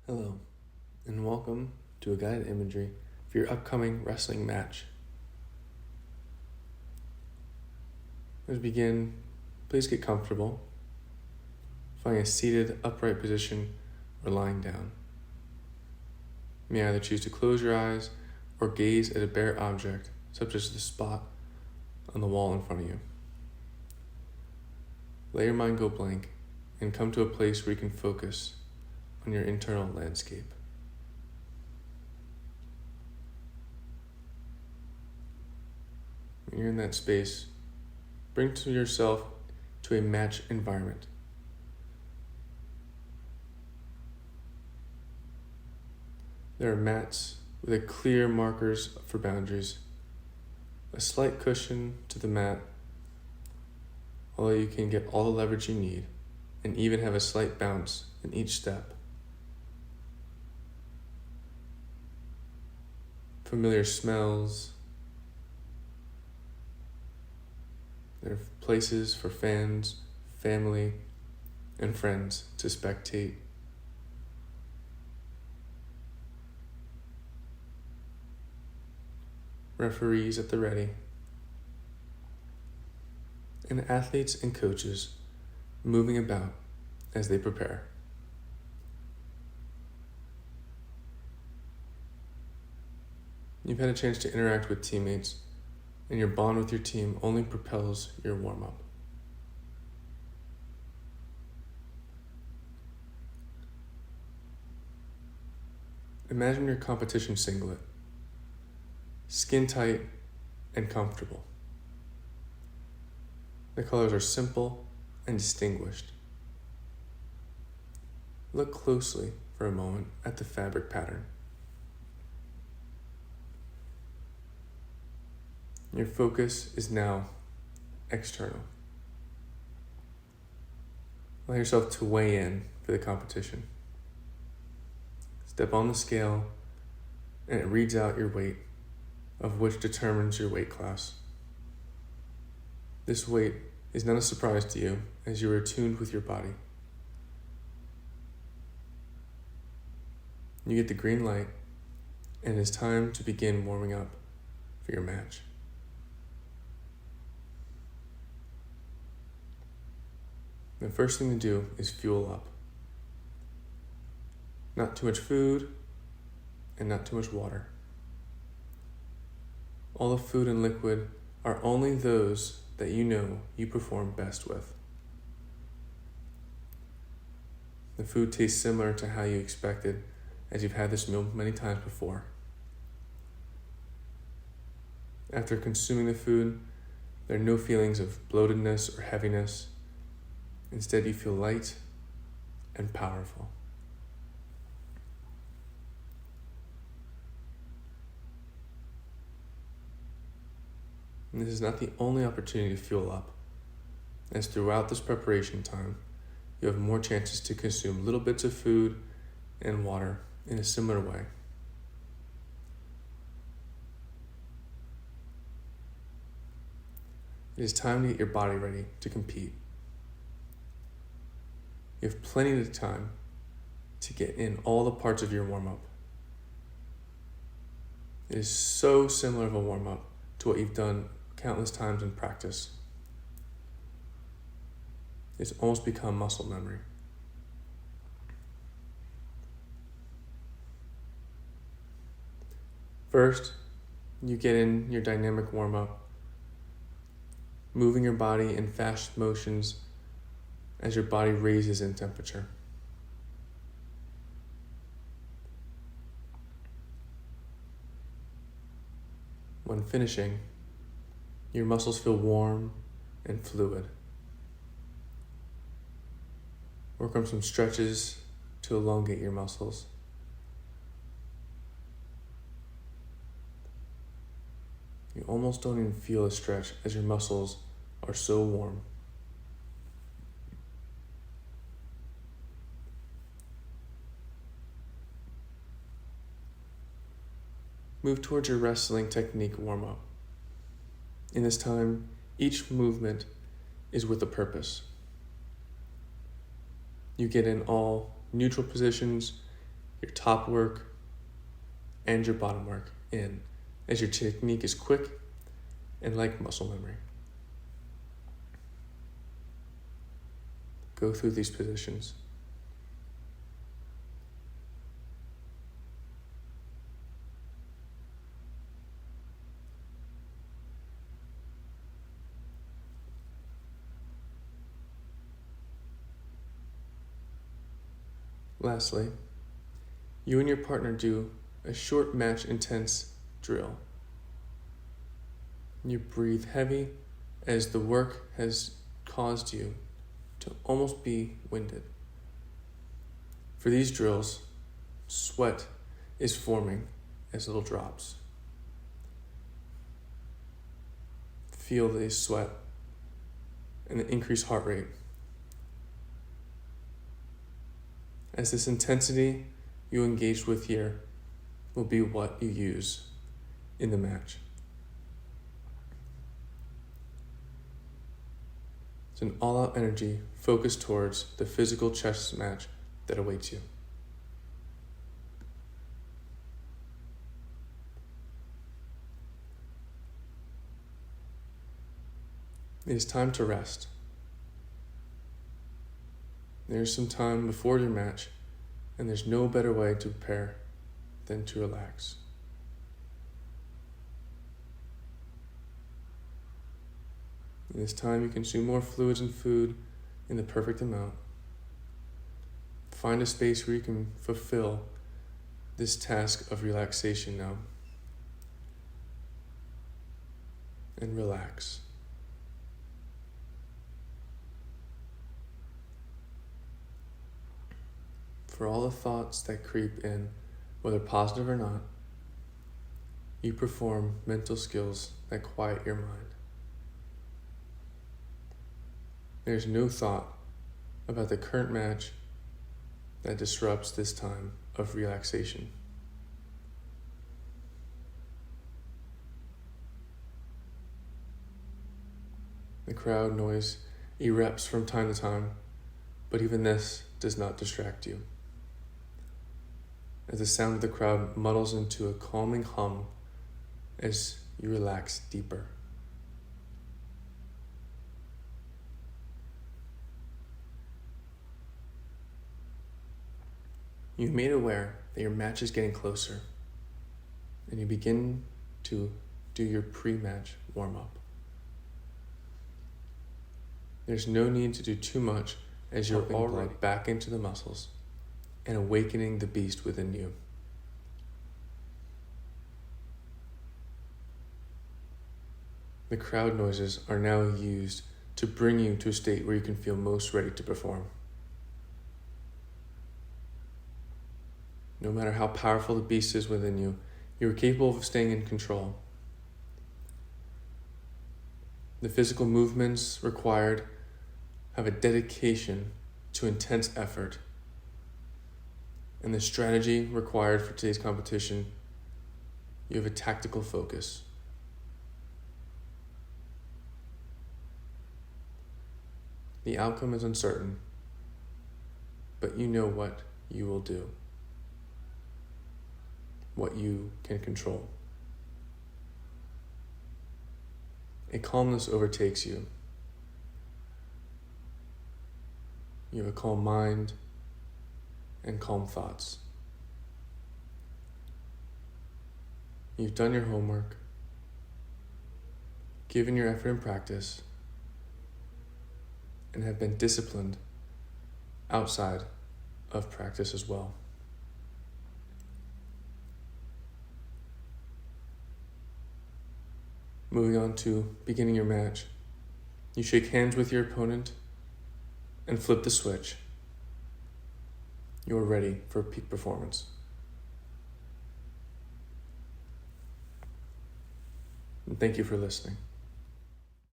Hello, and welcome to a guided imagery for your upcoming wrestling match. As we begin, please get comfortable, find a seated, upright position or lying down. You may either choose to close your eyes or gaze at a bare object, such as the spot on the wall in front of you. Let your mind go blank and come to a place where you can focus on your internal landscape. When you're in that space, bring to yourself to a match environment. There are mats with clear markers for boundaries, a slight cushion to the mat, although you can get all the leverage you need and even have a slight bounce in each step. Familiar smells. There are places for fans, family, and friends to spectate. Referees at the ready, and athletes and coaches moving about as they prepare. You've had a chance to interact with teammates, and your bond with your team only propels your warm-up. Imagine your competition singlet, skin tight and comfortable. The colors are simple and distinguished. Look closely for a moment at the fabric pattern. Your focus is now external. Allow yourself to weigh in for the competition. Step on the scale, and it reads out your weight, of which determines your weight class. This weight is not a surprise to you, as you are attuned with your body. You get the green light, and it is time to begin warming up for your match. The first thing to do is fuel up. Not too much food and not too much water. All the food and liquid are only those that you know you perform best with. The food tastes similar to how you expected, as you've had this meal many times before. After consuming the food, there are no feelings of bloatedness or heaviness. Instead, you feel light and powerful. And this is not the only opportunity to fuel up, as throughout this preparation time, you have more chances to consume little bits of food and water in a similar way. It is time to get your body ready to compete. You have plenty of time to get in all the parts of your warm-up. It is so similar of a warm-up to what you've done countless times in practice. It's almost become muscle memory. First, you get in your dynamic warm-up, moving your body in fast motions as your body raises in temperature. When finishing, your muscles feel warm and fluid. Work on some stretches to elongate your muscles. You almost don't even feel a stretch as your muscles are so warm. Move towards your wrestling technique warm-up. In this time, each movement is with a purpose. You get in all neutral positions your top work and your bottom work in, as your technique is quick and like muscle memory. Go through these positions. Lastly, you and your partner do a short match intense drill. You breathe heavy as the work has caused you to almost be winded. For these drills, sweat is forming as little drops. Feel the sweat and the increased heart rate. As this intensity you engaged with here will be what you use in the match. It's an all-out energy focused towards the physical chess match that awaits you. It is time to rest. There's some time before your match, and there's no better way to prepare than to relax. In this time, you consume more fluids and food in the perfect amount. Find a space where you can fulfill this task of relaxation now. And relax. For all the thoughts that creep in, whether positive or not, you perform mental skills that quiet your mind. There's no thought about the current match that disrupts this time of relaxation. The crowd noise erupts from time to time, but even this does not distract you, as the sound of the crowd muddles into a calming hum as you relax deeper. You're made aware that your match is getting closer, and you begin to do your pre-match warm-up. There's no need to do too much, as you're already back into the muscles and awakening the beast within you. The crowd noises are now used to bring you to a state where you can feel most ready to perform. No matter how powerful the beast is within you, you are capable of staying in control. The physical movements required have a dedication to intense effort, and the strategy required for today's competition, you have a tactical focus. The outcome is uncertain, but you know what you will do, what you can control. A calmness overtakes you. You have a calm mind and calm thoughts. You've done your homework, given your effort and practice, and have been disciplined outside of practice as well. Moving on to beginning your match, you shake hands with your opponent and flip the switch. You are ready for peak performance. And thank you for listening.